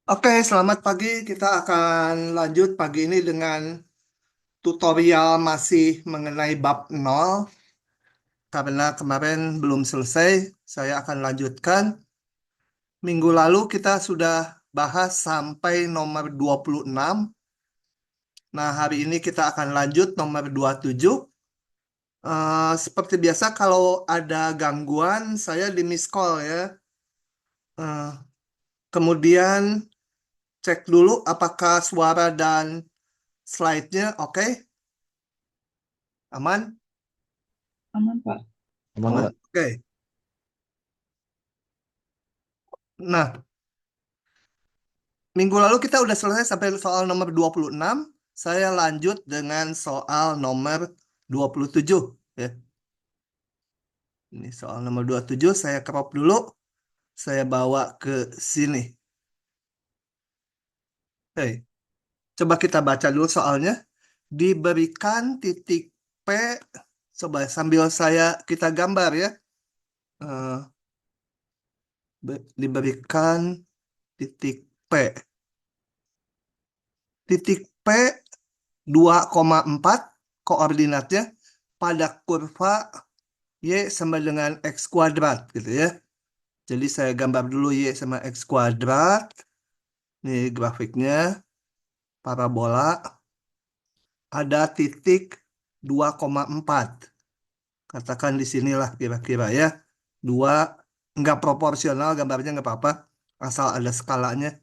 Oke, selamat pagi. Kita akan lanjut pagi ini dengan tutorial masih mengenai bab nol. Karena kemarin belum selesai, saya akan lanjutkan. Minggu lalu kita sudah bahas sampai nomor 26. Nah, hari ini kita akan lanjut nomor 27. Seperti biasa, kalau ada gangguan, saya di miss call ya. Eh, Kemudian cek dulu apakah suara dan slide-nya oke, aman? Aman, Pak. Aman, Aman. Pak. Oke. Nah, minggu lalu kita udah selesai sampai soal nomor 26. Saya lanjut dengan soal nomor 27. Ya. Ini soal nomor 27, saya crop dulu. Saya bawa ke sini. Oke, coba kita baca dulu soalnya. Diberikan titik P, coba sambil kita gambar ya. Eh, Diberikan titik P. Titik P 2,4 koordinatnya pada kurva Y sama dengan X kuadrat gitu ya. Jadi saya gambar dulu Y sama X kuadrat. Ini grafiknya, parabola. Ada titik 2,4. Katakan di sinilah kira-kira ya. Dua, nggak proporsional gambarnya nggak apa-apa. Asal ada skalanya.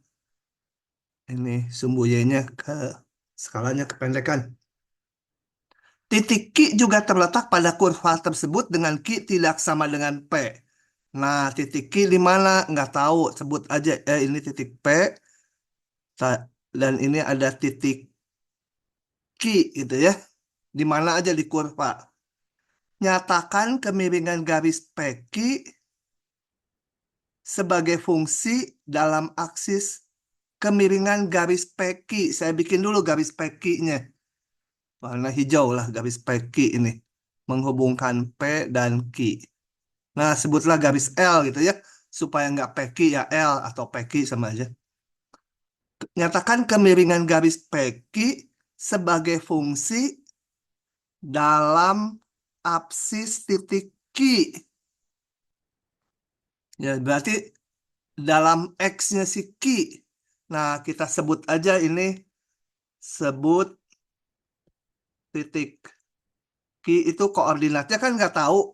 Ini sumbu Y-nya ke skalanya kependekan. Titik Q juga terletak pada kurva tersebut dengan Q tidak sama dengan P. Nah, titik Q di mana? Nggak tahu. Sebut aja, ini titik P. Dan ini ada titik Q gitu ya. Di mana aja di kurva. Nyatakan kemiringan garis PQ sebagai fungsi dalam aksis kemiringan garis PQ. Saya bikin dulu garis PQ-nya. Warna hijau lah garis PQ ini. Menghubungkan P dan Q. Nah, sebutlah garis L gitu ya. Supaya nggak PQ ya L atau PQ sama aja. Nyatakan kemiringan garis PQ sebagai fungsi dalam apsis titik Q. Ya, berarti dalam X-nya si Q. Nah, kita sebut aja ini, sebut titik Q itu koordinatnya kan nggak tahu.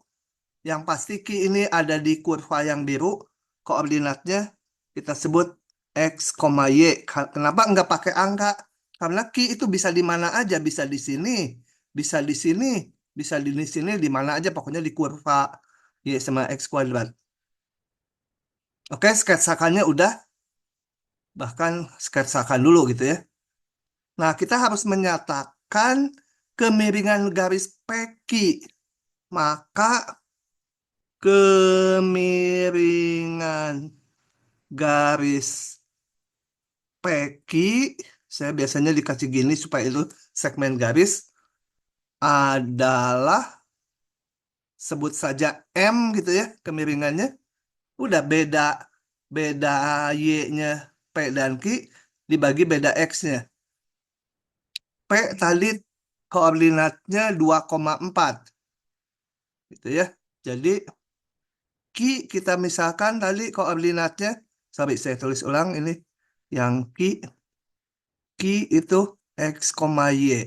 Yang pasti Q ini ada di kurva yang biru. Koordinatnya kita sebut X, Y. Kenapa nggak pakai angka? Karena Q itu bisa di mana aja. Bisa di sini, bisa di sini, bisa di sini, di mana aja. Pokoknya di kurva Y sama X kuadrat. Oke, sketsakannya udah. Bahkan sketsakan dulu gitu ya. Nah, kita harus menyatakan kemiringan garis PQ. Maka kemiringan garis PQ, saya biasanya dikasih gini supaya itu segmen garis, adalah sebut saja M gitu ya kemiringannya. Udah beda beda Y-nya P dan Q dibagi beda X-nya. P tadi koordinatnya 2,4 gitu ya. Jadi Q kita misalkan tadi koordinatnya, sorry saya tulis ulang ini, yang Q itu X, Y.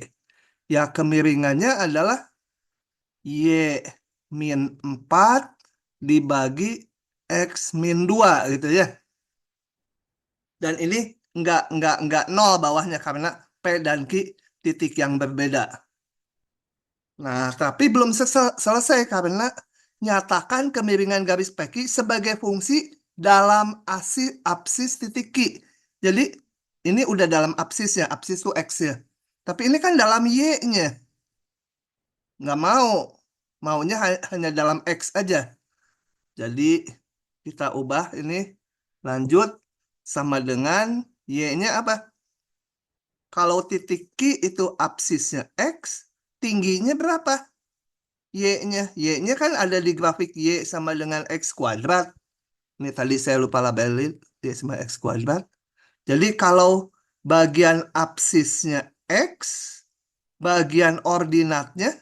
Ya kemiringannya adalah Y min 4 dibagi X min 2 gitu ya. Dan ini nggak nol bawahnya karena P dan Q titik yang berbeda. Nah, tapi belum selesai karena nyatakan kemiringan garis PQ sebagai fungsi dalam apsis titik Q. Jadi ini udah dalam apsisnya, apsis itu X ya. Tapi ini kan dalam Y-nya. Nggak mau. Maunya hanya dalam X aja. Jadi kita ubah ini lanjut sama dengan Y-nya apa? Kalau titik Q itu apsisnya X, tingginya berapa? Y-nya. Y-nya kan ada di grafik Y sama dengan X kuadrat. Ini tadi saya lupa labelin Y sama X kuadrat. Jadi kalau bagian absisnya X, bagian ordinatnya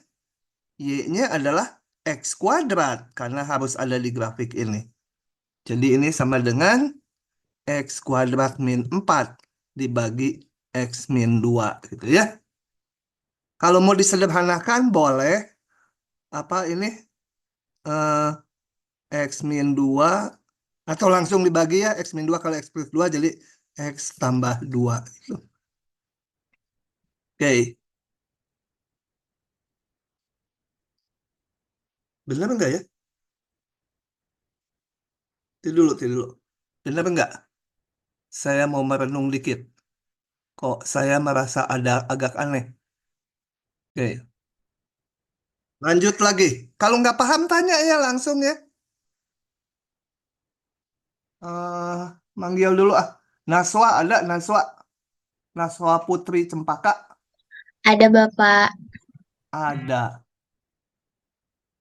Y-nya adalah X kuadrat, karena harus ada di grafik ini. Jadi ini sama dengan X kuadrat min 4 dibagi X min 2 gitu ya. Kalau mau disederhanakan boleh apa ini eh, X min 2 atau langsung dibagi ya X min 2 kali X plus 2 jadi X tambah 2 gitu. Oke, benar enggak ya? Tidur dulu, tidur dulu. Benar enggak? Saya mau merenung dikit. Kok saya merasa ada agak aneh. Oke, lanjut lagi. Kalau nggak paham tanya ya langsung ya. eh Manggil dulu ah. Naswa ada Naswa. Naswa Putri Cempaka Ada Bapak. ada.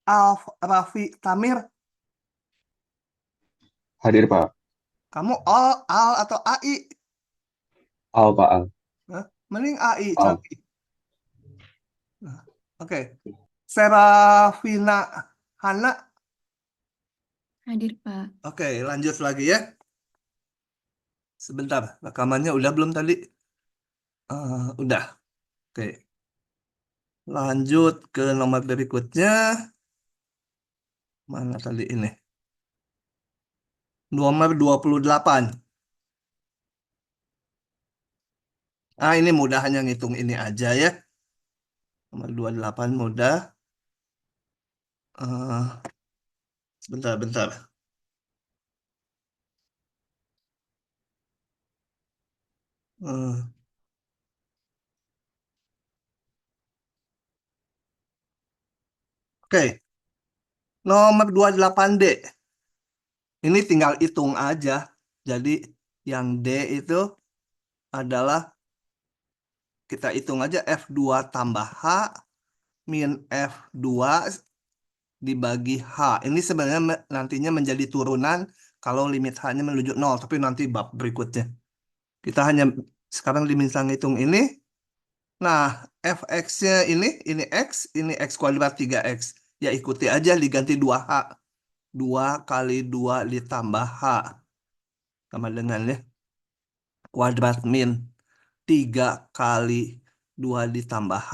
Alf Raffi Tamir. Hadir Pak. Kamu Al atau AI? Al Pak Al. Hah? Mending AI Al. cantik. Nah, oke. Serafina Hana. Hadir, Pak. Oke, lanjut lagi ya. Sebentar, rekamannya udah belum tadi? Udah. Oke. Lanjut ke nomor berikutnya. Mana tadi ini? Nomor 28. Ini mudah, hanya ngitung ini aja ya. Nomor 28 mudah. Eh, Bentar, bentar. Eh, Oke, nomor 28D. Ini tinggal hitung aja. Jadi yang D itu adalah kita hitung aja F2 tambah H min F2 dibagi H. Ini sebenarnya nantinya menjadi turunan kalau limit H-nya menuju 0. Tapi nanti bab berikutnya. Kita hanya sekarang diminta ngitung ini. Nah, fx-nya ini x, ini x kuadrat 3x. Ya ikuti aja diganti 2h. 2 kali 2 ditambah h. Sama dengan ya. Kuadrat min 3 kali 2 ditambah h.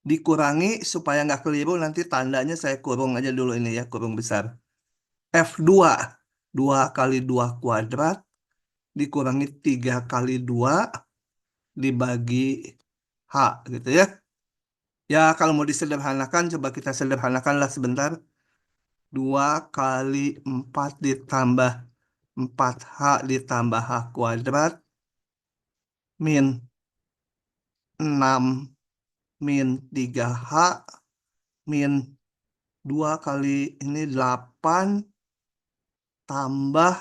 Dikurangi supaya nggak keliru nanti tandanya saya kurung aja dulu ini ya. Kurung besar. F2. 2 kali 2 kuadrat. Dikurangi 3 kali 2 dibagi h gitu ya. Ya, kalau mau disederhanakan, coba kita sederhanakanlah sebentar. 2 kali 4 ditambah 4h ditambah h kuadrat min 6 min 3h min 2 kali ini 8 tambah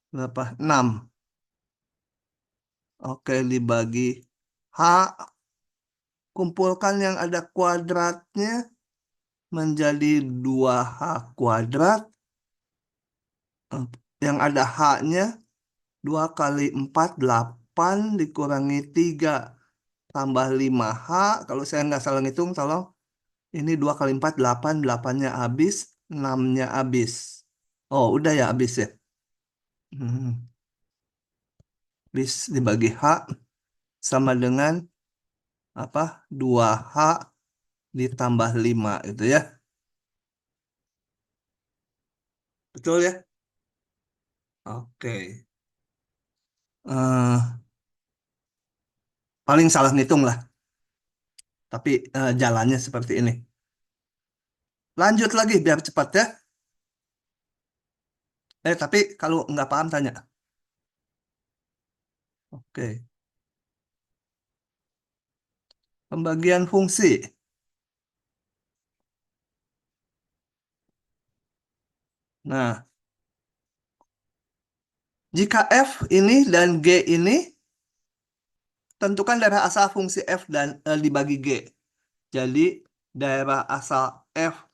berapa? 6. Oke, dibagi h. Kumpulkan yang ada kuadratnya menjadi 2h kuadrat. Yang ada h-nya 2 kali 4, 8 dikurangi 3 tambah 5h. Kalau saya nggak salah ngitung, tolong. Ini 2 kali 4, 8. 8-nya habis, 6-nya habis. Oh, udah ya habis ya. Habis dibagi h sama dengan apa? 2h ditambah 5 itu ya. Betul ya? Oke. Eh, Paling salah ngitung lah. Tapi jalannya seperti ini. Lanjut lagi biar cepat ya. Tapi kalau nggak paham tanya. Oke. Pembagian fungsi. Nah, jika F ini dan G ini, tentukan daerah asal fungsi F dan dibagi G. Jadi, daerah asal F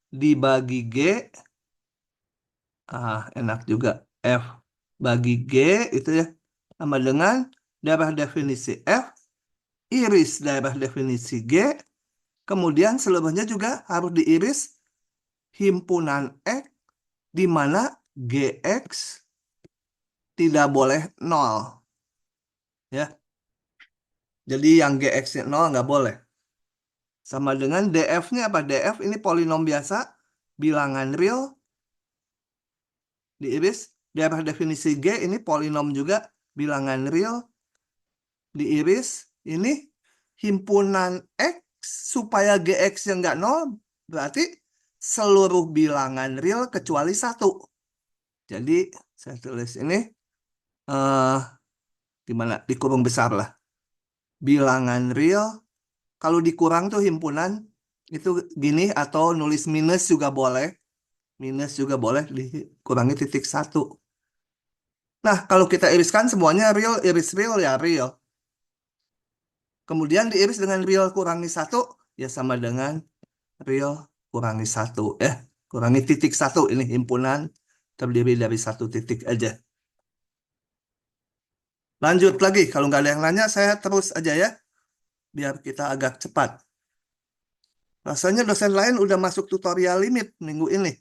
dibagi G, enak juga. F bagi G itu ya, sama dengan daerah definisi F, iris daerah definisi G, kemudian seluruhnya juga harus diiris himpunan X, di mana GX tidak boleh 0. Ya. Jadi yang GX-nya 0 nggak boleh. Sama dengan DF-nya apa? DF ini polinom biasa, bilangan real, diiris. Daerah definisi G ini polinom juga, bilangan real, diiris. Ini himpunan X supaya GX yang nggak 0, berarti seluruh bilangan real kecuali 1. Jadi saya tulis ini, gimana? Dikurung besar lah. Bilangan real, kalau dikurang tuh himpunan, itu gini, atau nulis minus juga boleh. Minus juga boleh, dikurangi titik 1. Nah, kalau kita iriskan semuanya real, iris real ya real. Kemudian diiris dengan real kurangi 1, ya sama dengan real kurangi 1. Kurangi titik 1, ini himpunan terdiri dari 1 titik aja. Lanjut lagi, kalau nggak ada yang nanya, saya terus aja ya, biar kita agak cepat. Rasanya dosen lain udah masuk tutorial limit minggu ini.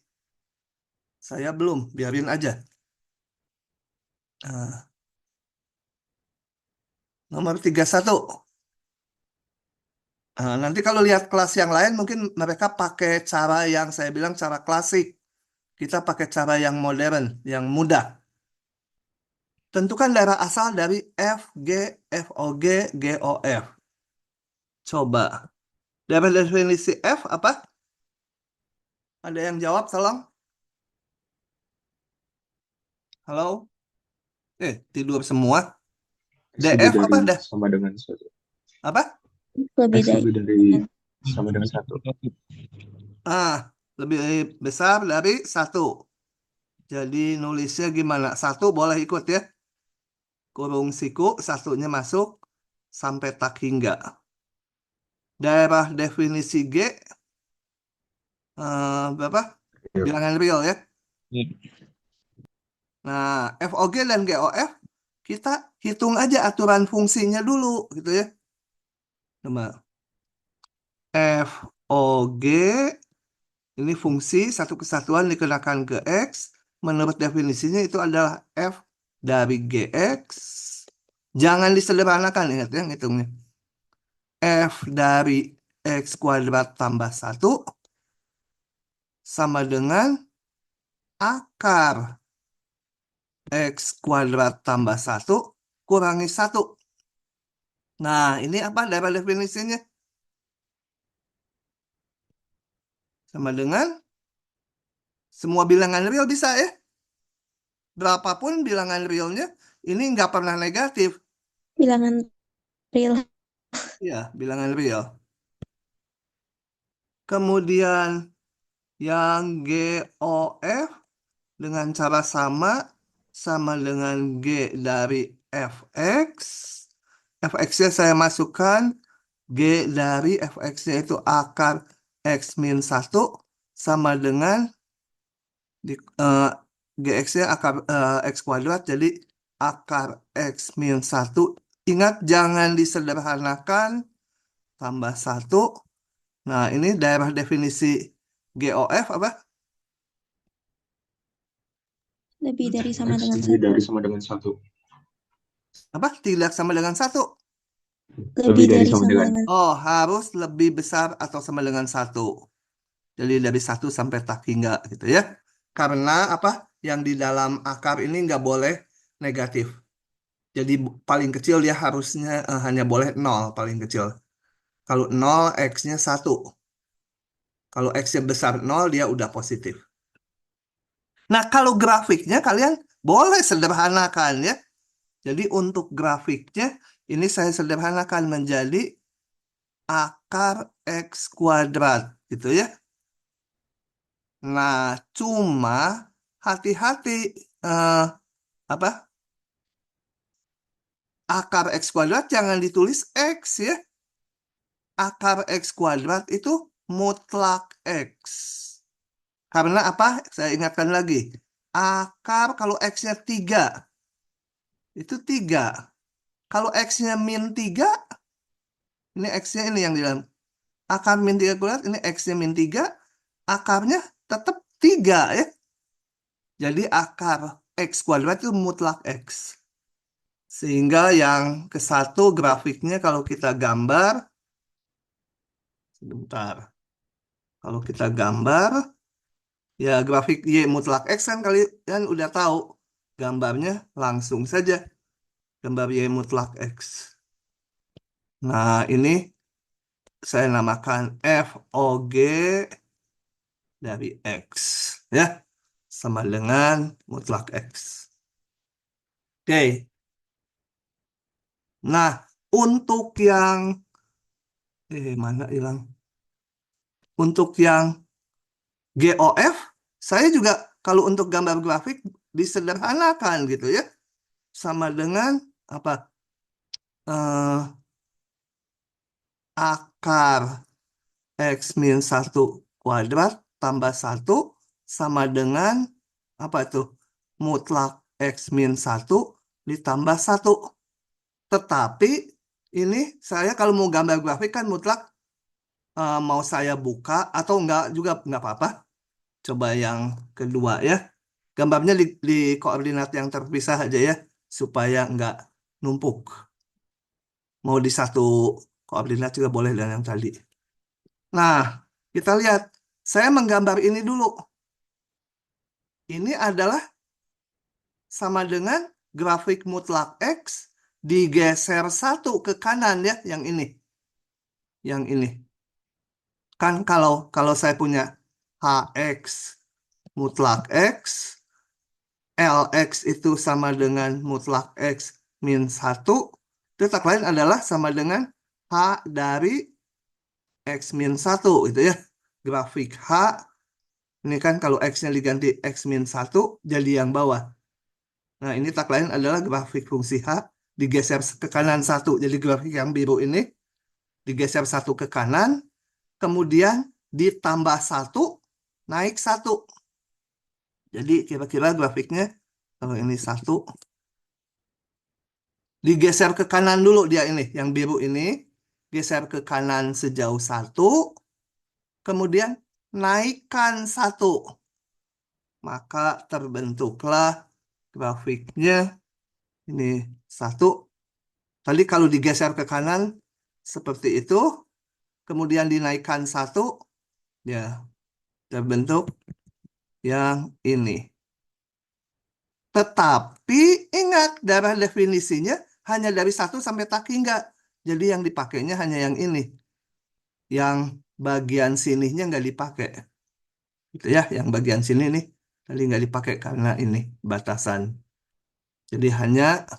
Saya belum, biarin aja. Nomor 31. Nanti kalau lihat kelas yang lain, mungkin mereka pakai cara yang saya bilang cara klasik. Kita pakai cara yang modern, yang mudah. Tentukan daerah asal dari FG, FOG, GOF. Coba. Daerah definisi F apa? Ada yang jawab, tolong? Halo? Tidur semua. X DF apa lebih dah? dari sama dengan 1. Apa? Lebih X dari lebih dari sama dengan 1. Lebih besar dari 1. Jadi nulisnya gimana? 1 boleh ikut ya. Kurung siku, 1-nya masuk, sampai tak hingga. Daerah definisi G, berapa? Bilangan real ya. Nah, FOG dan GOF, kita hitung aja aturan fungsinya dulu, gitu ya. Coba. FOG, ini fungsi satu kesatuan dikenakan ke X. Menurut definisinya itu adalah F dari GX. Jangan disederhanakan, ingat ya, ngitungnya. F dari X kuadrat tambah 1 sama dengan akar X kuadrat tambah 1 kurangi 1. Nah, ini apa daerah definisinya? Sama dengan semua bilangan real bisa ya. Berapapun bilangan realnya, ini nggak pernah negatif. bilangan real. Ya, bilangan real. Kemudian yang GOF dengan cara sama dengan G dari fx. Fx-nya saya masukkan, G dari fx-nya itu akar X min 1 sama dengan GX-nya akar X kuadrat, jadi akar X min 1. Ingat, jangan disederhanakan, tambah 1. Nah, ini daerah definisi GOF apa? Lebih dari sama X dengan lebih 1. dari sama dengan 1. Apa? Tidak sama dengan 1. Lebih dari sama sama dengan. dengan Oh, harus lebih besar atau sama dengan 1. Jadi dari 1 sampai tak hingga gitu ya. Karena apa? Yang di dalam akar ini nggak boleh negatif. Jadi paling kecil dia harusnya hanya boleh 0 paling kecil. Kalau 0, X-nya 1. Kalau X-nya besar 0, dia udah positif. Nah, kalau grafiknya kalian boleh sederhanakan ya. Jadi untuk grafiknya, ini saya sederhanakan menjadi akar X kuadrat gitu ya. Nah, cuma hati-hati, apa? Akar X kuadrat jangan ditulis X ya. Akar X kuadrat itu mutlak X. Karena apa? Saya ingatkan lagi. akar kalau X-nya 3. Itu 3. Kalau X-nya min 3, ini X-nya ini yang di dalam. Akar min 3 kuadrat, ini X-nya min 3, akarnya tetap 3 ya. Jadi akar X kuadrat itu mutlak X. Sehingga yang ke satu grafiknya kalau kita gambar, sebentar. Kalau kita gambar, ya grafik Y mutlak X kan kalian udah tahu. Gambarnya langsung saja. Gambar Y mutlak X. Nah, ini saya namakan FOG dari X. Ya, sama dengan mutlak X. Oke. Nah, untuk yang... mana hilang? Untuk yang GOF, saya juga kalau untuk gambar grafik disederhanakan gitu ya. Sama dengan apa? Akar X min 1 kuadrat tambah 1 sama dengan apa itu? Mutlak X min 1 ditambah 1. Tetapi ini saya kalau mau gambar grafik kan mutlak mau saya buka atau enggak juga enggak apa-apa. Coba yang kedua ya. Gambarnya di koordinat yang terpisah aja ya. Supaya enggak numpuk. Mau di satu koordinat juga boleh dengan yang tadi. Nah, kita lihat. Saya menggambar ini dulu. Ini adalah sama dengan grafik mutlak X digeser 1 ke kanan ya. Yang ini. Yang ini. Kan kalau saya punya HX mutlak X, LX itu sama dengan mutlak X min 1, itu tak lain adalah sama dengan H dari X min 1 itu ya. Grafik H, ini kan kalau X-nya diganti X min 1 jadi yang bawah. Nah ini tak lain adalah grafik fungsi H digeser ke kanan 1. Jadi grafik yang biru ini digeser 1 ke kanan, kemudian ditambah 1, naik 1. Jadi kira-kira grafiknya kalau ini 1 digeser ke kanan dulu dia ini, yang biru ini geser ke kanan sejauh 1, kemudian naikkan 1. Maka terbentuklah grafiknya ini 1. Tadi kalau digeser ke kanan seperti itu, kemudian dinaikkan 1, ya terbentuk yang ini. Tetapi ingat, darah definisinya hanya dari 1 sampai tak hingga. Jadi yang dipakainya hanya yang ini. Yang bagian sininya nggak dipakai. Gitu ya, yang bagian sini nih tadi nggak dipakai karena ini batasan. Jadi hanya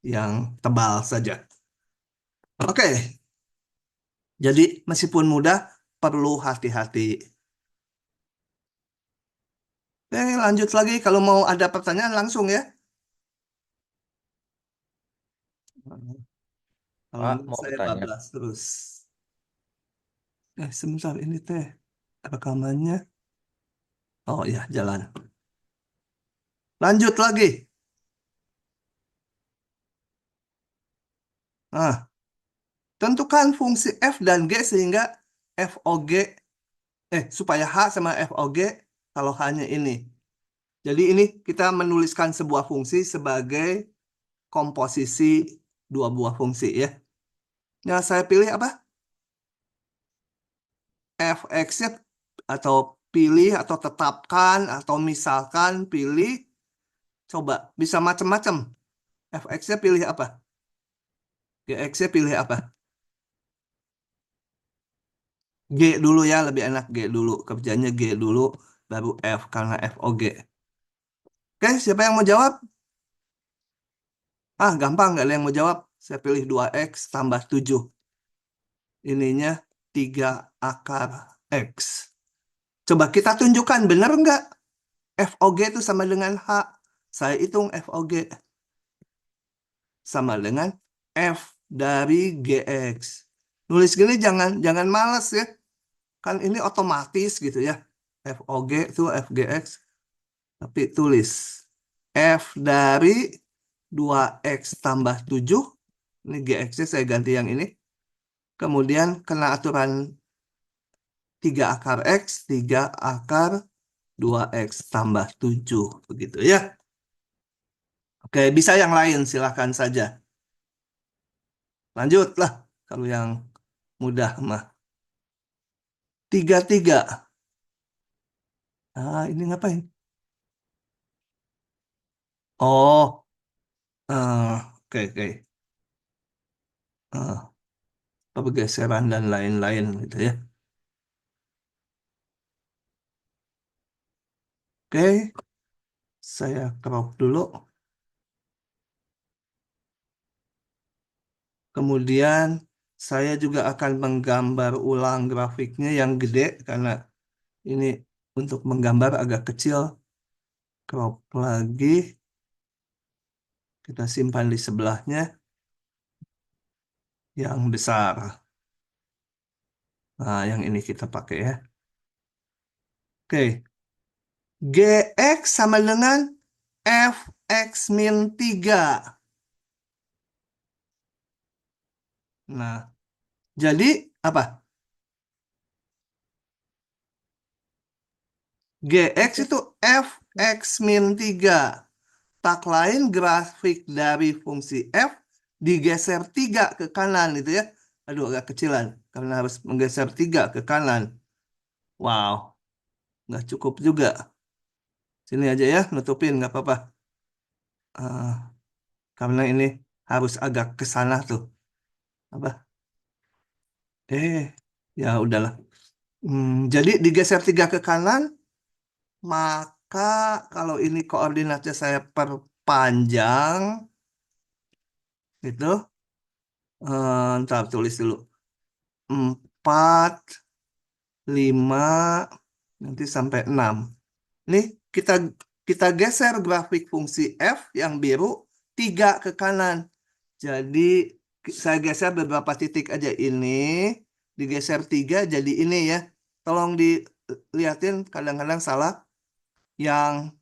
yang tebal saja. Oke. Jadi meskipun mudah, perlu hati-hati. Oke, lanjut lagi. Kalau mau ada pertanyaan langsung ya. Kalau Pak, enggak mau saya bertanya. bablas terus. Sebentar ini teh rekamannya. Oh ya, jalan. Lanjut lagi. Nah, tentukan fungsi f dan g sehingga FOG supaya H sama FOG kalau hanya ini. Jadi ini kita menuliskan sebuah fungsi sebagai komposisi dua buah fungsi ya. Nah, saya pilih apa? Fx-nya atau pilih atau tetapkan atau misalkan pilih, coba bisa macam-macam. Fx-nya pilih apa? Gx-nya pilih apa? G dulu ya, lebih enak G dulu. Kerjanya G dulu, baru F karena FOG. Oke, siapa yang mau jawab? Gampang, nggak ada yang mau jawab. Saya pilih 2X tambah 7. Ininya 3 akar X. Coba kita tunjukkan, benar nggak? FOG itu sama dengan H. Saya hitung FOG. Sama dengan F dari GX. Nulis gini jangan males ya. Kan ini otomatis gitu ya. FOG itu FGX Tapi tulis F dari 2X tambah 7. Ini GX-nya saya ganti yang ini. Kemudian kena aturan 3 akar X, 3 akar 2X tambah 7. Begitu ya. Oke, bisa yang lain silahkan saja. Lanjutlah kalau yang mudah mah. 33. Ini ngapain? Oh, oke, oke. Pergeseran dan lain-lain gitu ya. Oke, saya crop dulu. Kemudian saya juga akan menggambar ulang grafiknya yang gede karena ini untuk menggambar agak kecil. Crop lagi. Kita simpan di sebelahnya yang besar. Nah, yang ini kita pakai ya. Oke. GX sama dengan Fx min 3. Nah, jadi apa? GX itu Fx min 3. Tak lain grafik dari fungsi F digeser 3 ke kanan gitu ya. Aduh, agak kecilan karena harus menggeser 3 ke kanan. Wow, nggak cukup juga. Sini aja ya, nutupin, nggak apa-apa. Ah, karena ini harus agak ke sana tuh. Apa? Ya udahlah. Jadi digeser 3 ke kanan, maka kalau ini koordinatnya saya perpanjang, gitu. Ntar tulis dulu. 4, 5, nanti sampai 6. Nih, kita kita geser grafik fungsi F yang biru 3 ke kanan. Jadi saya geser beberapa titik aja ini, digeser 3 jadi ini ya. Tolong dilihatin kadang-kadang salah. Yang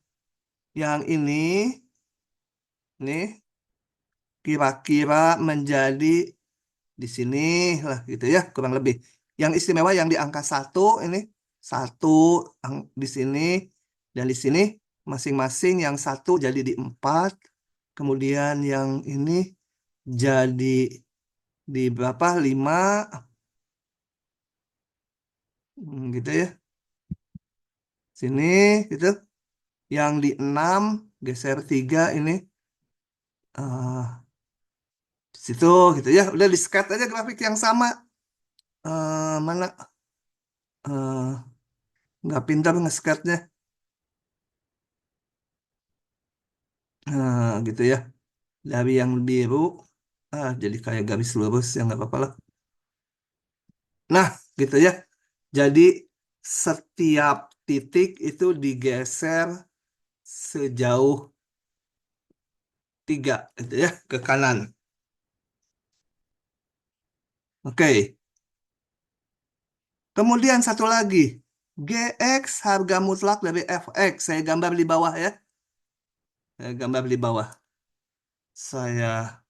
ini nih kira-kira menjadi di sini lah gitu ya, kurang lebih. Yang istimewa yang di angka 1 ini 1 di sini dan di sini masing-masing yang 1 jadi di 4. Kemudian yang ini jadi di berapa? 5. Gitu ya. Sini gitu. Yang di 6 geser 3 ini di situ gitu ya. Udah di skat aja grafik yang sama. Mana eh, nggak pintar nge-skatnya. Gitu ya. Dari yang biru jadi kayak garis lurus ya nggak apa-apa lah. Nah, gitu ya. Jadi setiap titik itu digeser sejauh 3 gitu ya ke kanan. Oke. Kemudian satu lagi. GX harga mutlak dari FX. Saya gambar di bawah ya. Saya gambar di bawah. Saya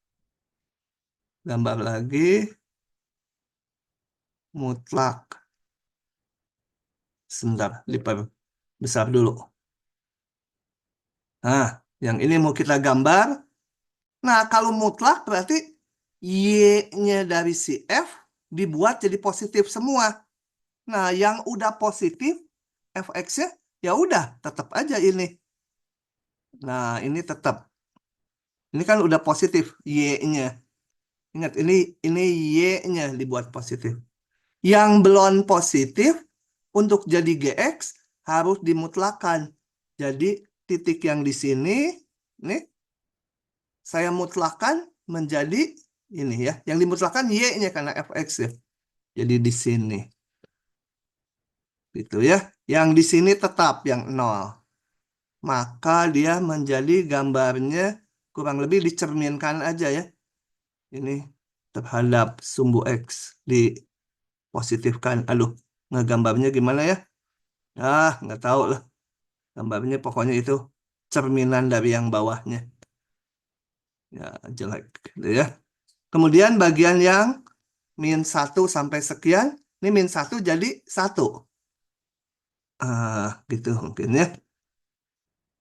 gambar lagi. Mutlak. Sebentar, besar dulu. Nah, yang ini mau kita gambar. Nah, kalau mutlak berarti Y-nya dari si F dibuat jadi positif semua. Nah, yang udah positif, Fx-nya, ya udah, tetap aja ini. Nah, ini tetap. Ini kan udah positif, Y-nya. Ingat, ini Y-nya dibuat positif. Yang belum positif, untuk jadi GX, harus dimutlakan. Jadi, titik yang di sini, nih, saya mutlakan menjadi ini ya. Yang dimutlakan Y-nya karena Fx ya. Jadi di sini. Gitu ya. Yang di sini tetap yang 0. Maka dia menjadi gambarnya kurang lebih dicerminkan aja ya. Ini terhadap sumbu X dipositifkan. Aduh, ngegambarnya gimana ya? Nggak tahu lah. Gambarnya pokoknya itu cerminan dari yang bawahnya. Ya, jelek. Gitu ya. Kemudian bagian yang -1 sampai sekian. Ini -1 jadi 1. Gitu mungkin ya.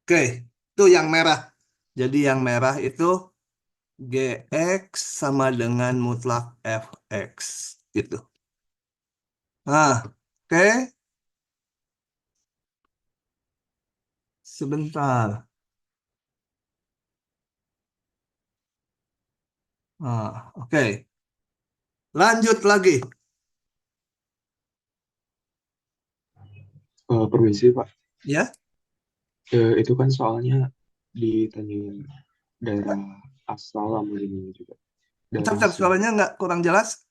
Oke, itu yang merah. Jadi yang merah itu GX sama dengan mutlak FX. Gitu. Oke. Sebentar. Oke. Lanjut lagi. Permisi Pak. Ya, Itu kan soalnya ditanyain daerah asal sama ini juga. Daerah bentar, hasil. suaranya nggak kurang jelas.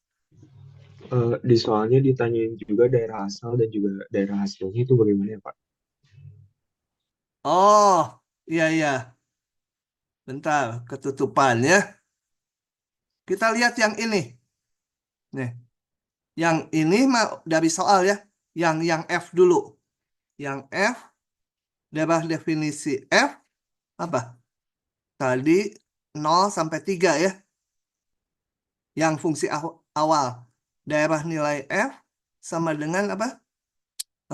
Di soalnya ditanyain juga daerah asal dan juga daerah hasilnya itu bagaimana ya Pak? Oh, iya, iya. Bentar, ketutupan ya. Kita lihat yang ini. Nih, yang ini mah dari soal ya. Yang F dulu. Yang F, daerah definisi F, apa? Tadi 0 sampai 3 ya. Yang fungsi awal. Daerah nilai F sama dengan apa?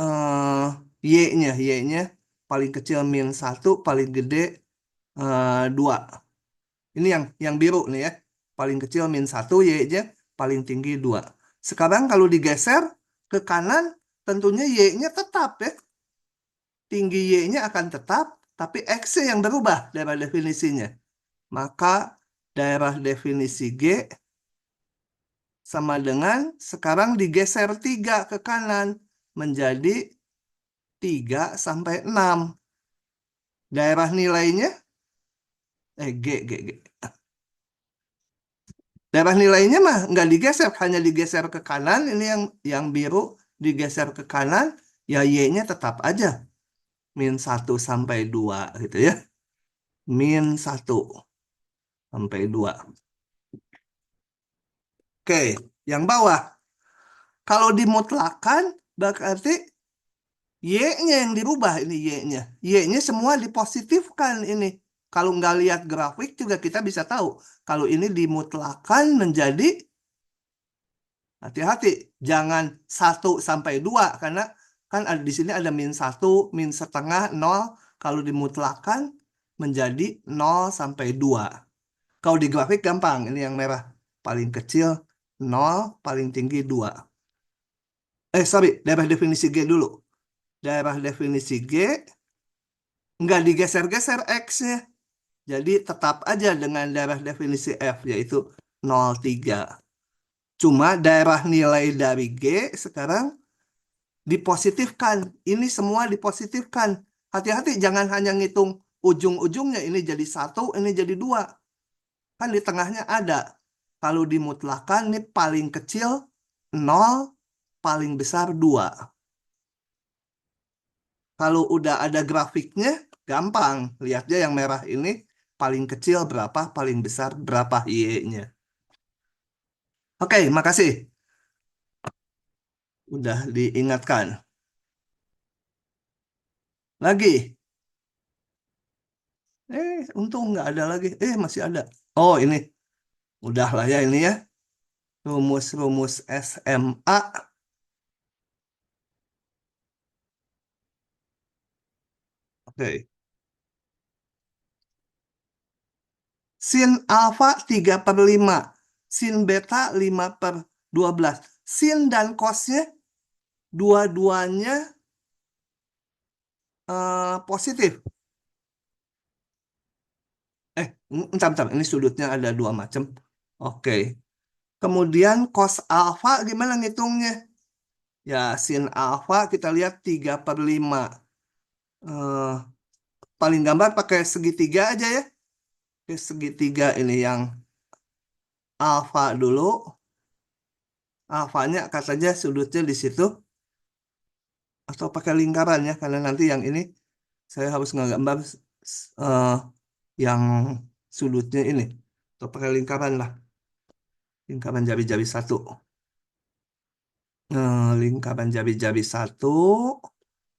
eh Y-nya. Y-nya paling kecil -1, paling gede 2. Ini yang biru nih ya. Paling kecil -1, Y-nya paling tinggi 2. Sekarang kalau digeser ke kanan, tentunya Y-nya tetap ya. Tinggi Y-nya akan tetap, tapi X-nya yang berubah daerah definisinya. Maka daerah definisi G sama dengan sekarang digeser 3 ke kanan menjadi 3 sampai 6. Daerah nilainya, G. Daerah nilainya mah nggak digeser, hanya digeser ke kanan. Ini yang biru digeser ke kanan, ya Y-nya tetap aja. -1 sampai 2 gitu ya. -1 sampai 2. Oke, yang bawah. Kalau dimutlakan, berarti Y-nya yang dirubah ini Y-nya. Y-nya semua dipositifkan ini. Kalau nggak lihat grafik juga kita bisa tahu. Kalau ini dimutlakan menjadi, hati-hati, jangan 1 sampai 2 karena kan ada di sini ada -1, -setengah, 0. Kalau dimutlakan menjadi 0 sampai 2. Kalau di grafik gampang, ini yang merah. Paling kecil 0, paling tinggi 2. Sorry, daerah definisi G dulu. Daerah definisi G nggak digeser-geser X-nya. Jadi tetap aja dengan daerah definisi F, yaitu 0,3. Cuma daerah nilai dari G sekarang dipositifkan. Ini semua dipositifkan. Hati-hati, jangan hanya ngitung ujung-ujungnya. Ini jadi 1, ini jadi 2. Kan di tengahnya ada. Kalau dimutlakan, ini paling kecil 0, paling besar 2. Kalau udah ada grafiknya, gampang. Lihatnya yang merah ini paling kecil berapa, paling besar berapa Y-nya. Oke, makasih. Udah diingatkan. Lagi. Untung nggak ada lagi. Masih ada. Oh, ini. Udah lah ya ini ya. Rumus-rumus SMA. Oke. Sin alfa 3/5. Sin beta 5/12. Sin dan cosnya dua-duanya positif. Bentar. Ini sudutnya ada 2 macam. Oke. Kemudian cos alfa gimana ngitungnya? Ya, sin alfa kita lihat 3/5. Eh, Paling gambar pakai segitiga aja ya. Oke, segitiga ini yang alfa dulu. Alfanya katanya sudutnya di situ. Atau pakai lingkaran ya. Karena nanti yang ini saya harus ngegambar eh, yang sudutnya ini. Atau pakai lingkaran lah. Lingkaran jari-jari 1. Lingkaran jari-jari 1.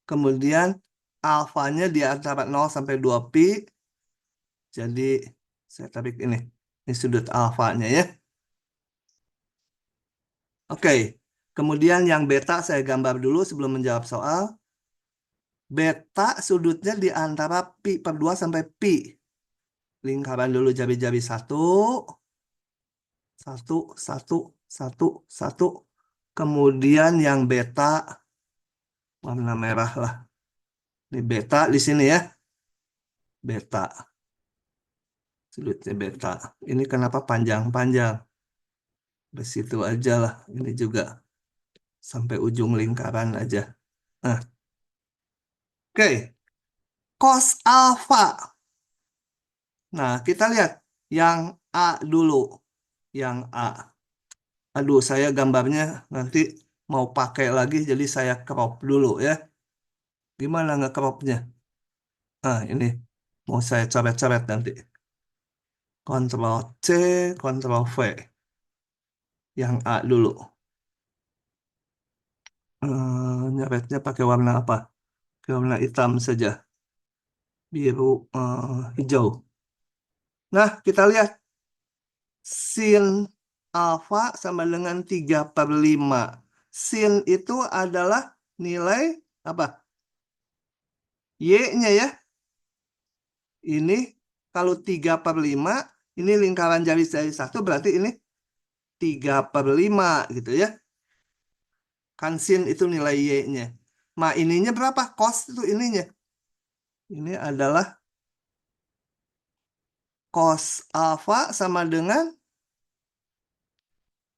Kemudian alfanya di antara 0 sampai 2 pi. Jadi saya tarik ini. Ini sudut alfanya ya. Oke. Kemudian yang beta saya gambar dulu sebelum menjawab soal. Beta sudutnya di antara pi per 2 sampai pi. Lingkaran dulu jari-jari 1. 1, 1, 1, 1. Kemudian yang beta warna merah lah. Ini beta di sini ya. Beta. Sudutnya beta. Ini kenapa panjang-panjang? Di situ aja lah. Ini juga sampai ujung lingkaran aja. Nah, oke. Cos alfa. Nah, kita lihat yang A dulu. Yang A. Aduh, saya gambarnya nanti mau pakai lagi, jadi saya crop dulu ya. Gimana nge-cropnya? Nah, ini mau saya coret-coret nanti. Ctrl C, Ctrl V. Yang A dulu. Nyeretnya pakai warna apa? Pakai warna hitam saja. Biru, hijau. Nah, kita lihat. Sin alfa sama dengan 3/5. Sin itu adalah nilai apa? Y-nya ya. Ini kalau 3/5, ini lingkaran jari-jari 1, berarti ini 3/5 gitu ya. Kan sin itu nilai Y-nya. Nah, ininya berapa? Cos itu ininya. Ini adalah cos alfa sama dengan,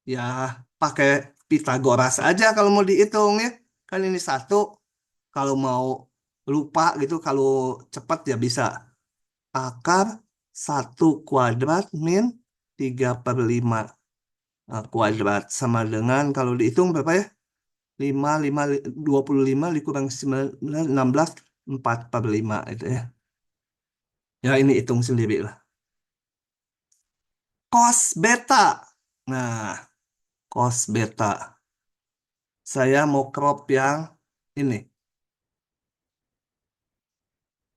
ya pakai Pitagoras aja kalau mau dihitung ya. Kan ini 1. Kalau mau lupa gitu, kalau cepat ya bisa. Akar 1 kuadrat min 3/5 kuadrat. Sama dengan kalau dihitung berapa ya? 25 dikurang 9, 16, 4/5 itu ya. Ya ini hitung sendiri lah. Cos beta. Nah, cos beta. Saya mau crop yang ini.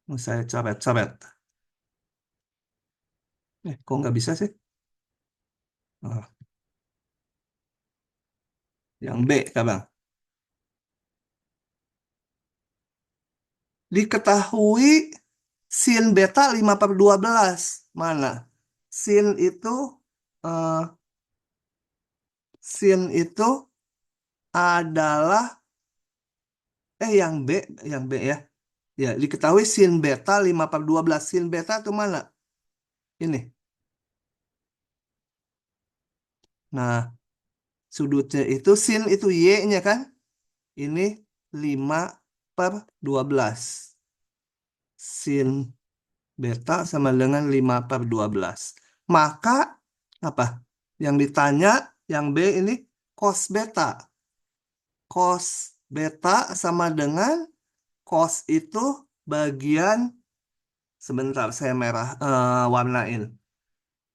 Mau saya coret-coret. Kok nggak bisa sih? Ah, yang B sekarang. Diketahui sin beta 5/12. Mana? Sin itu eh, sin itu adalah yang B ya. Ya, diketahui sin beta 5/12. Sin beta itu mana? Ini. Nah, sudutnya itu sin itu Y-nya kan? Ini 5/12. Sin beta sama dengan 5/12. Maka apa? Yang ditanya yang B ini cos beta. Cos beta sama dengan cos itu bagian, sebentar saya warnain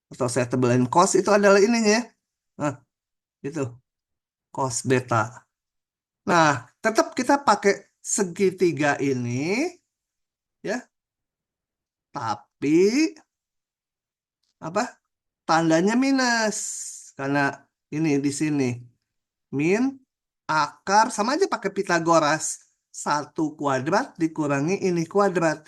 atau saya tebelin. Cos itu adalah ininya ya. Nah, itu cos beta. Nah, tetap kita pakai segitiga ini ya. Tapi apa? Tandanya minus karena ini di sini min akar sama aja pakai Pitagoras. 1 kuadrat dikurangi ini kuadrat.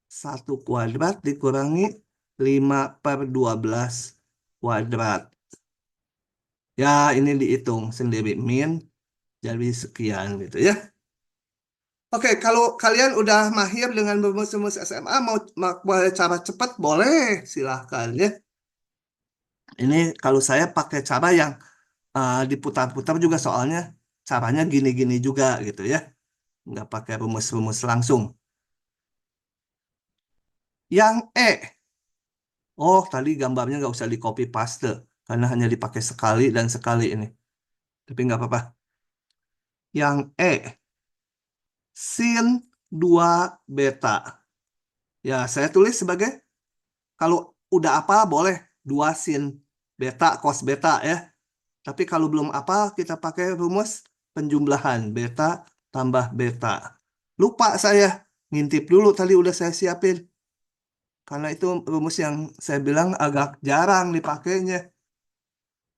1 kuadrat dikurangi 5/12 kuadrat. Ya, ini dihitung sendiri min jadi sekian gitu ya. Oke, kalau kalian udah mahir dengan rumus-rumus SMA, mau cara cepat boleh, silahkan ya. Ini kalau saya pakai cara yang diputar-putar juga, soalnya caranya gini-gini juga gitu ya. Nggak pakai rumus-rumus langsung. Yang E. Oh, tadi gambarnya nggak usah di copy paste karena hanya dipakai sekali dan sekali ini. Tapi nggak apa-apa. Yang E. Sin 2 beta. Ya, saya tulis sebagai, kalau udah apa boleh 2 sin beta cos beta ya. Tapi kalau belum apa, kita pakai rumus penjumlahan beta tambah beta. Lupa saya ngintip dulu tadi udah saya siapin. Karena itu rumus yang saya bilang agak jarang dipakainya.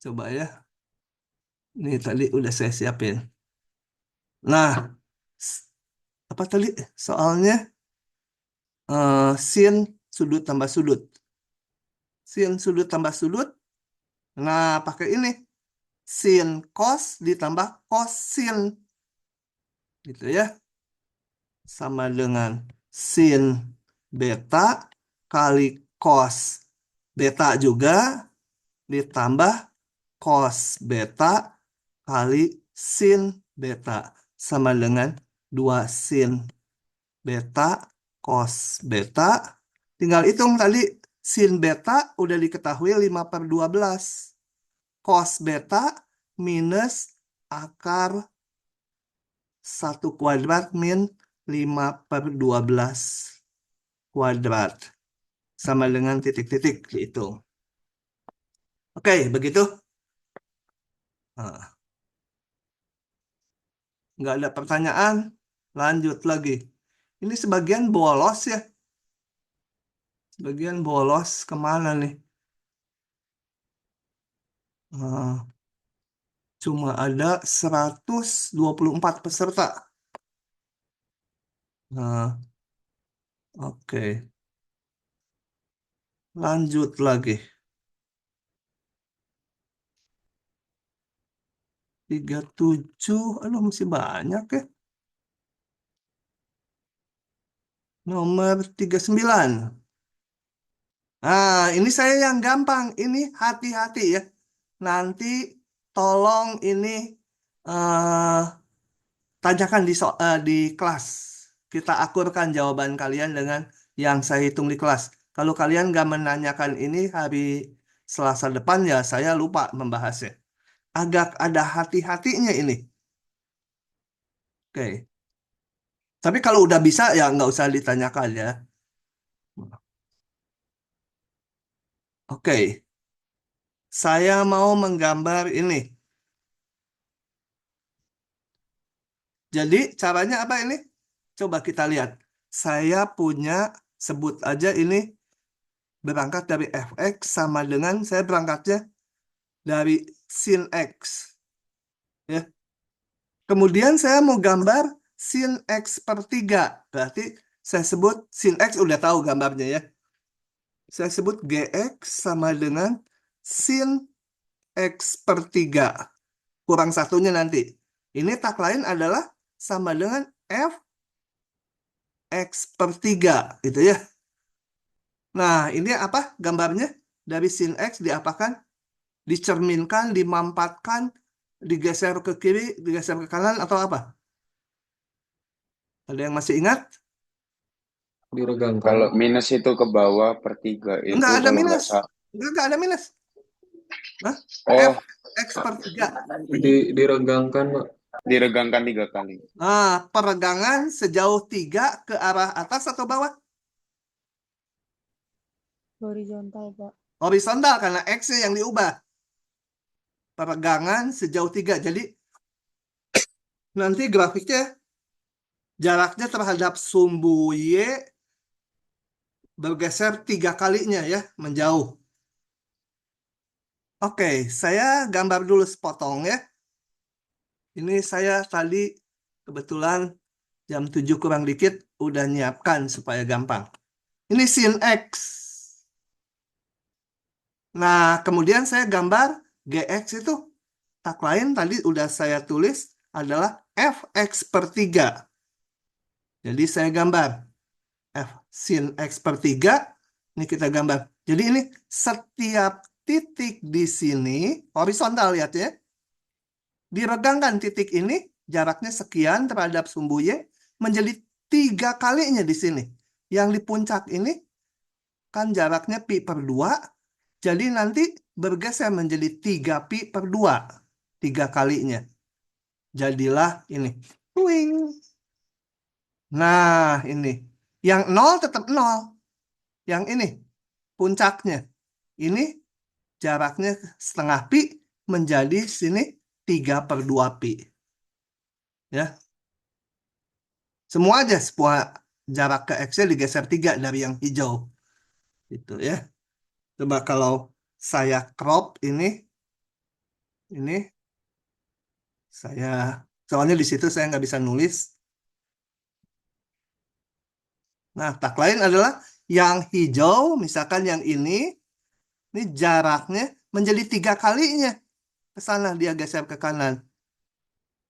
Coba ya. Ini tadi udah saya siapin. Nah, apa tadi soalnya? Sin sudut tambah sudut. Sin sudut tambah sudut. Nah, pakai ini. Sin cos ditambah cosin. Gitu ya. Sama dengan sin beta kali cos beta juga ditambah cos beta kali sin beta sama dengan 2 sin beta cos beta. Tinggal hitung tadi sin beta udah diketahui 5/12. Cos beta minus akar 1 kuadrat min 5/12 kuadrat. Sama dengan titik-titik dihitung. Oke, begitu. Nah, nggak ada pertanyaan, lanjut lagi. Ini sebagian bolos ya. Sebagian bolos kemana nih? Cuma ada 124 peserta. Nah, oke. Lanjut lagi. 37, aduh masih banyak ya. Nomor 39. Nah, ini saya yang gampang. Ini hati-hati ya. Nanti tolong ini eh tanyakan di kelas. Kita akurkan jawaban kalian dengan yang saya hitung di kelas. Kalau kalian nggak menanyakan ini hari Selasa depan ya saya lupa membahasnya. Agak ada hati-hatinya ini. Oke. Tapi kalau udah bisa ya nggak usah ditanyakan ya. Oke. Saya mau menggambar ini. Jadi caranya apa ini? Coba kita lihat. Saya punya, sebut aja ini berangkat dari fx sama dengan saya berangkatnya dari sin x. Ya. Kemudian saya mau gambar sin x/3. Berarti saya sebut sin x udah tahu gambarnya ya. Saya sebut gx sama dengan sin x/3. Kurang satunya nanti. Ini tak lain adalah sama dengan f x/3 gitu ya. Nah, ini apa gambarnya? Dari sin x diapakan? Dicerminkan, dimampatkan, digeser ke kiri, digeser ke kanan atau apa? Ada yang masih ingat? Diregangkan. Kalau minus itu ke bawah per 3 itu Enggak ada kalau nggak minus. salah. Enggak ada minus. Hah? Oh, F x/3. Diregangkan, Pak. diregangkan 3 kali. Nah, peregangan sejauh 3 ke arah atas atau bawah? Horizontal, Pak. Horizontal karena X-nya yang diubah. Peregangan sejauh 3. Jadi nanti grafiknya jaraknya terhadap sumbu Y bergeser 3 kalinya ya, menjauh. Oke, saya gambar dulu sepotong ya. Ini saya tadi kebetulan jam 7 kurang dikit udah nyiapkan supaya gampang. Ini sin X. Nah, kemudian saya gambar GX itu tak lain tadi udah saya tulis adalah fx/3. Jadi saya gambar f sin x/3. Ini kita gambar. Jadi ini setiap titik di sini horizontal lihat ya. Diregangkan titik ini jaraknya sekian terhadap sumbu Y menjadi 3 kalinya di sini. Yang di puncak ini kan jaraknya pi/2. Jadi nanti bergeser menjadi 3pi/2. 3 kalinya. Jadilah ini. Wing. Nah, ini. Yang 0 tetap 0. Yang ini, puncaknya. Ini jaraknya setengah pi menjadi sini 3/2 pi. Ya. Semua aja, semua jarak ke X-nya digeser 3 dari yang hijau. Gitu ya. Coba kalau saya crop ini saya, soalnya di situ saya nggak bisa nulis. Nah, tak lain adalah yang hijau, misalkan yang ini jaraknya menjadi 3 kalinya ke sana, dia geser ke kanan.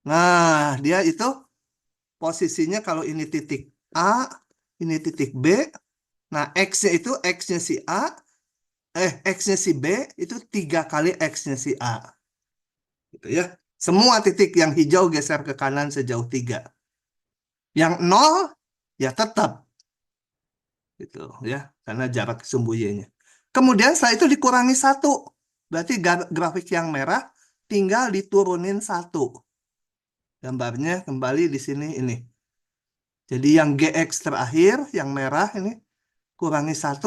Nah, dia itu posisinya kalau ini titik A, ini titik B. Nah, X-nya itu X-nya si A, X-nya si B itu 3 kali X-nya si A. Gitu ya. Semua titik yang hijau geser ke kanan sejauh 3. Yang 0 ya tetap gitu ya, karena jarak sumbu Y-nya. Kemudian setelah itu dikurangi 1. Berarti grafik yang merah tinggal diturunin 1. Gambarnya kembali di sini ini. Jadi yang GX terakhir, yang merah ini, kurangi 1,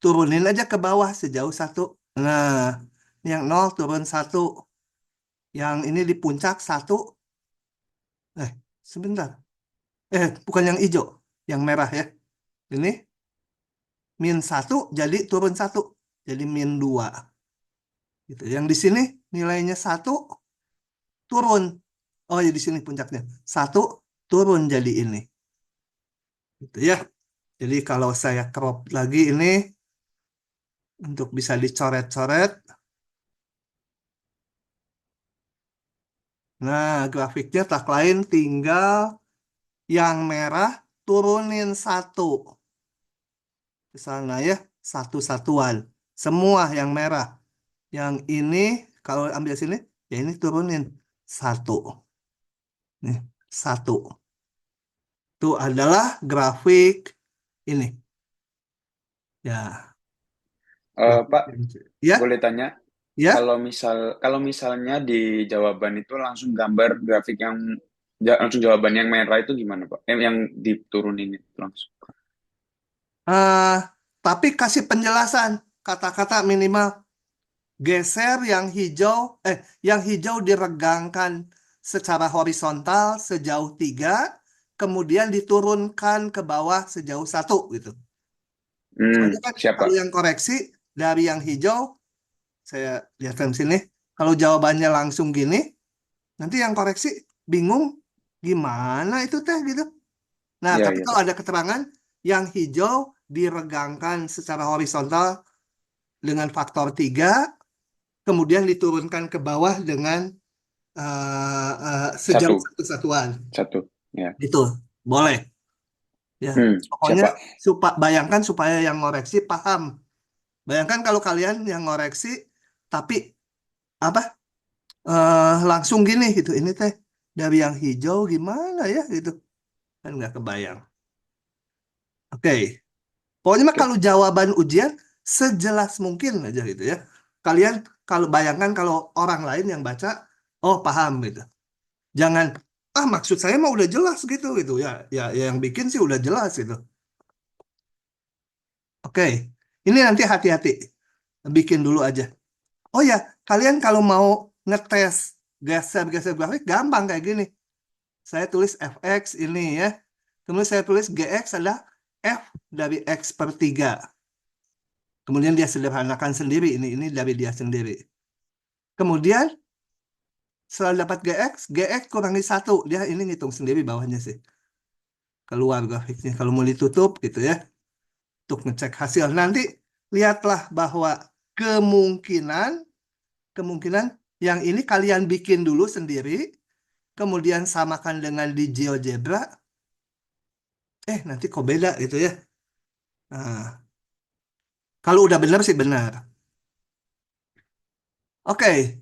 turunin aja ke bawah sejauh 1. Nah, yang 0 turun 1. Yang ini di puncak 1. Sebentar. Bukan yang hijau, yang merah ya. Ini -1 jadi turun 1. Jadi -2. Gitu. Yang di sini nilainya 1 turun. Oh ya, di sini puncaknya 1 turun jadi ini. Gitu ya. Jadi kalau saya crop lagi ini untuk bisa dicoret-coret. Nah, grafiknya tak lain tinggal yang merah turunin 1 ke sana ya, satu-satuan. Semua yang merah. Yang ini kalau ambil sini, ya ini turunin 1. Nih, 1. Itu adalah grafik ini. Ya, Pak, ya, boleh tanya? ya. Kalau misalnya di jawaban itu langsung gambar grafik yang langsung jawaban yang merah itu gimana, Pak? Yang diturunin itu langsung. Eh, tapi kasih penjelasan kata-kata minimal geser yang hijau diregangkan secara horizontal sejauh 3, kemudian diturunkan ke bawah sejauh 1 gitu. Soalnya kan Siapa? kalau yang koreksi dari yang hijau, saya lihatkan sini, kalau jawabannya langsung gini, nanti yang koreksi bingung gimana itu teh gitu. Nah, Iya, tapi iya, kalau Pak. ada keterangan yang hijau diregangkan secara horizontal dengan faktor 3, kemudian diturunkan ke bawah dengan sejauh Satu, satu satuan. satu. Ya. Itu boleh. Ya, pokoknya Siapa? bayangkan supaya yang ngoreksi paham. Bayangkan kalau kalian yang ngoreksi, tapi apa langsung gini gitu. Ini teh dari yang hijau gimana ya gitu. Kan nggak kebayang. Oke. Pokoknya mah Oke. kalau jawaban ujian sejelas mungkin aja gitu ya. Kalian kalau bayangkan kalau orang lain yang baca, oh paham gitu. Jangan, maksud saya mah udah jelas gitu ya. Ya yang bikin sih udah jelas gitu. Oke. Ini nanti hati-hati. Bikin dulu aja. Oh ya, kalian kalau mau ngetes geser-geser grafik gampang kayak gini. Saya tulis fx ini ya. Kemudian saya tulis gx adalah f dari x per 3. Kemudian dia sederhanakan sendiri, ini dari dia sendiri. Kemudian setelah dapat gx kurangi 1. Dia ini ngitung sendiri bawahnya sih. Keluar grafiknya. Kalau mau ditutup gitu ya. Untuk ngecek hasil. Nanti lihatlah bahwa kemungkinan yang ini kalian bikin dulu sendiri. Kemudian samakan dengan di GeoGebra. Nanti kok beda gitu ya. Nah, kalau udah benar sih benar. Oke.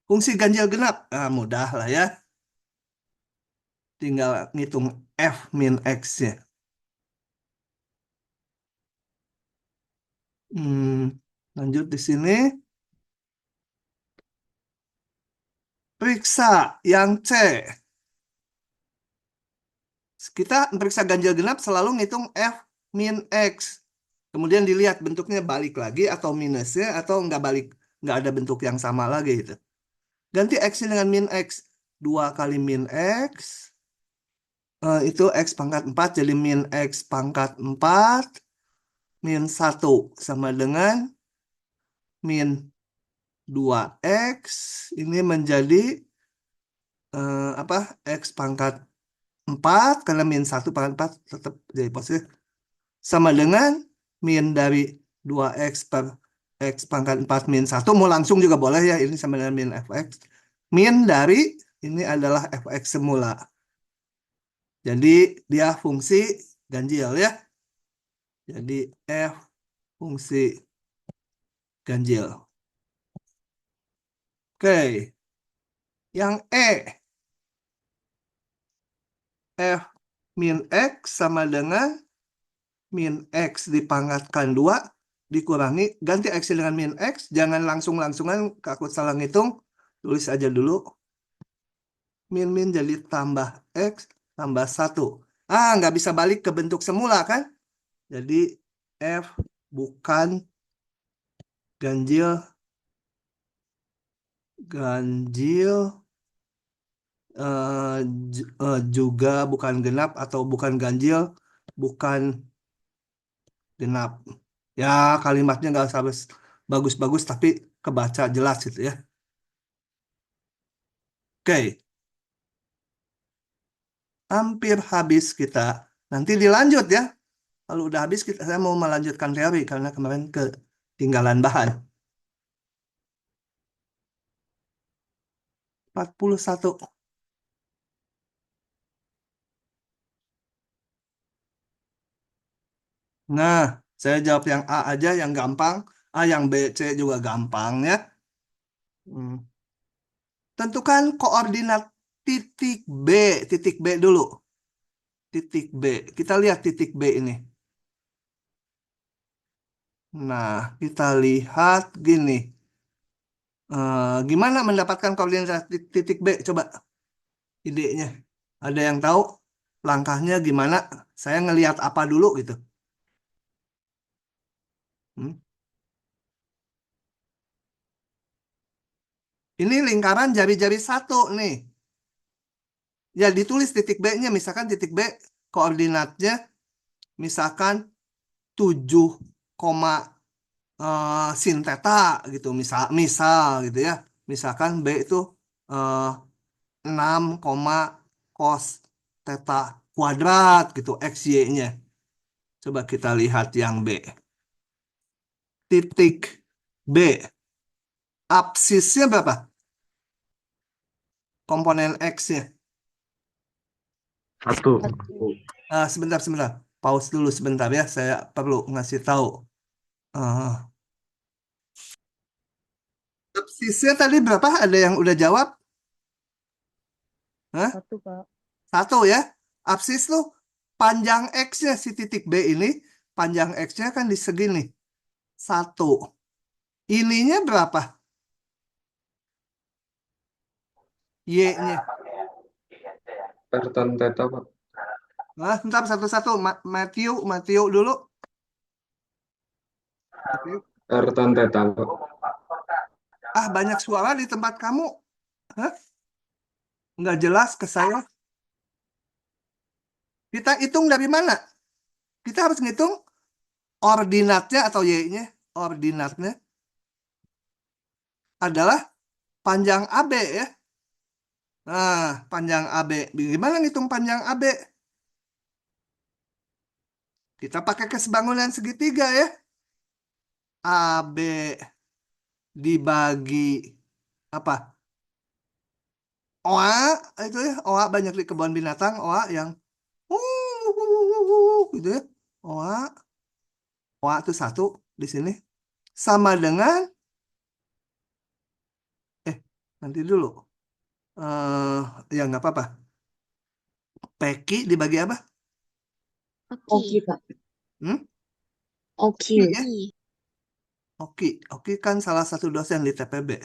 Fungsi ganjil genap. Mudah lah ya. Tinggal ngitung F min X-nya. Lanjut di sini. Periksa yang C. Kita periksa ganjil genap selalu ngitung F min X. Kemudian dilihat bentuknya balik lagi atau minusnya atau nggak ada bentuk yang sama lagi gitu. Ganti X dengan min X. 2 kali min X Itu X pangkat 4 jadi min X pangkat 4 min 1 sama dengan min 2X. Ini menjadi apa? X pangkat 4 karena min 1 pangkat 4 tetap jadi positif. Sama dengan min dari 2X per X pangkat 4 min 1. Mau langsung juga boleh ya. Ini sama dengan min Fx. Min dari ini adalah Fx semula. Jadi dia fungsi ganjil ya. Jadi F fungsi ganjil. Oke. Yang E. F min X sama dengan min X dipangkatkan 2 dikurangi. Ganti X dengan min X. Jangan langsung-langsungan. Aku salah ngitung. Tulis aja dulu. Min jadi tambah X tambah 1. Nggak bisa balik ke bentuk semula kan? Jadi F bukan ganjil juga bukan genap atau bukan ganjil bukan genap. Ya kalimatnya nggak usah bagus-bagus tapi kebaca jelas gitu ya. Oke. Hampir habis kita. Nanti dilanjut ya. Kalau udah habis saya mau melanjutkan teori karena kemarin ketinggalan bahan. 41. Nah, saya jawab yang A aja yang gampang. Yang B, C juga gampang ya. Tentukan koordinat titik B. Titik B dulu. Titik B. Kita lihat titik B ini. Nah, kita lihat gini. Gimana mendapatkan koordinat titik B? Coba idenya. Ada yang tahu langkahnya gimana? Saya ngelihat apa dulu gitu. Ini lingkaran jari-jari satu nih. Ya ditulis titik B-nya. Misalkan titik B koordinatnya misalkan 7, sin theta gitu. Misal gitu ya. Misalkan B itu 6, cos theta kuadrat gitu. XY-nya. Coba kita lihat yang B. Titik B. Absisnya berapa? Komponen X-nya. 1. Sebentar. Pause dulu sebentar ya. Saya perlu ngasih tahu. Absisnya tadi berapa? Ada yang udah jawab? Hah? 1, Pak. 1 ya. Absis tuh panjang X-nya si titik B ini. Panjang X-nya kan di segini. 1. Ininya berapa? Y-nya. Per tan theta, Pak. Bentar satu-satu. Matthew dulu. Matthew. Per tan theta, Pak. Banyak suara di tempat kamu. Hah? Nggak jelas ke saya. Kita hitung dari mana? Kita harus ngitung ordinatnya atau Y-nya. Ordinatnya adalah panjang AB ya. Nah, panjang AB. Gimana ngitung panjang AB? Kita pakai kesebangunan segitiga ya. AB dibagi apa? OA itu ya. OA banyak di kebun binatang. OA yang gitu ya. OA itu 1 di sini. Sama dengan nanti dulu. Ya nggak apa-apa. PQ dibagi apa? Oki, Pak. Oki ya. Oki kan salah satu dosen di TPB.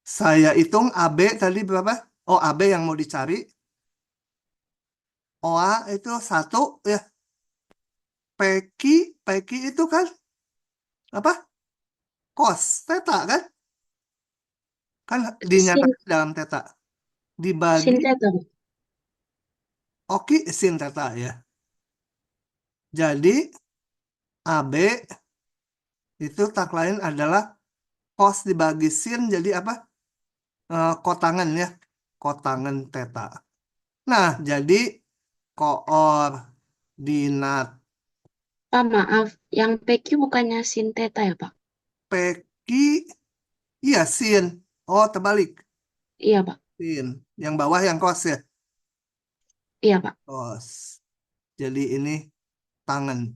Saya hitung AB tadi berapa? AB yang mau dicari. OA itu 1 ya. PQ itu kan apa? Cos theta kan? Kan dinyatakan dalam theta. Dibagi Sin theta. Oki sin theta ya. Jadi AB itu tak lain adalah cos dibagi sin jadi apa? Kotangan ya. Kotangan theta. Nah, jadi koordinat Pak, maaf. Yang PQ bukannya sin theta ya, Pak? PQ, iya sin. Oh, terbalik. Iya, Pak. Sin. Yang bawah yang cos ya. Iya, Pak. Cos. Jadi ini tangan.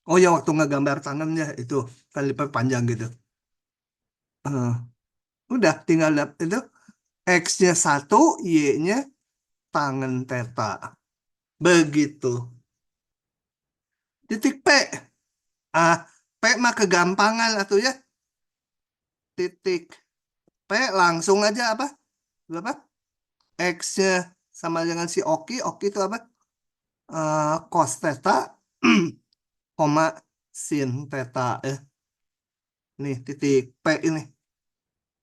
Oh ya, waktu ngegambar tangannya itu kan diperpanjang gitu. Eh, udah tinggal lihat itu X-nya 1, Y-nya tangan theta. Begitu. Titik P. P mah kegampangan atau ya. Titik P langsung aja apa? Berapa? X-nya sama dengan si Oki. Oki itu apa? Cos theta, koma sin theta. Nih titik P ini.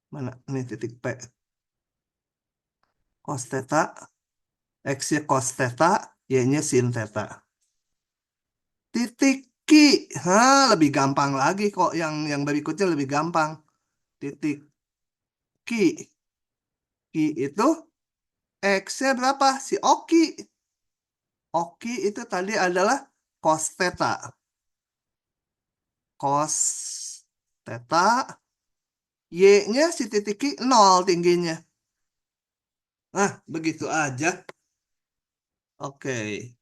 Mana? Nih titik P. Cos theta, X-nya cos theta, Y-nya sin theta. Titik Q. Lebih gampang lagi kok. Yang berikutnya lebih gampang. Titik Q. Q itu X-nya berapa? Si Oki. Oki itu tadi adalah cos theta. Cos theta. Y-nya si titik Q 0 tingginya. Begitu aja. Oke.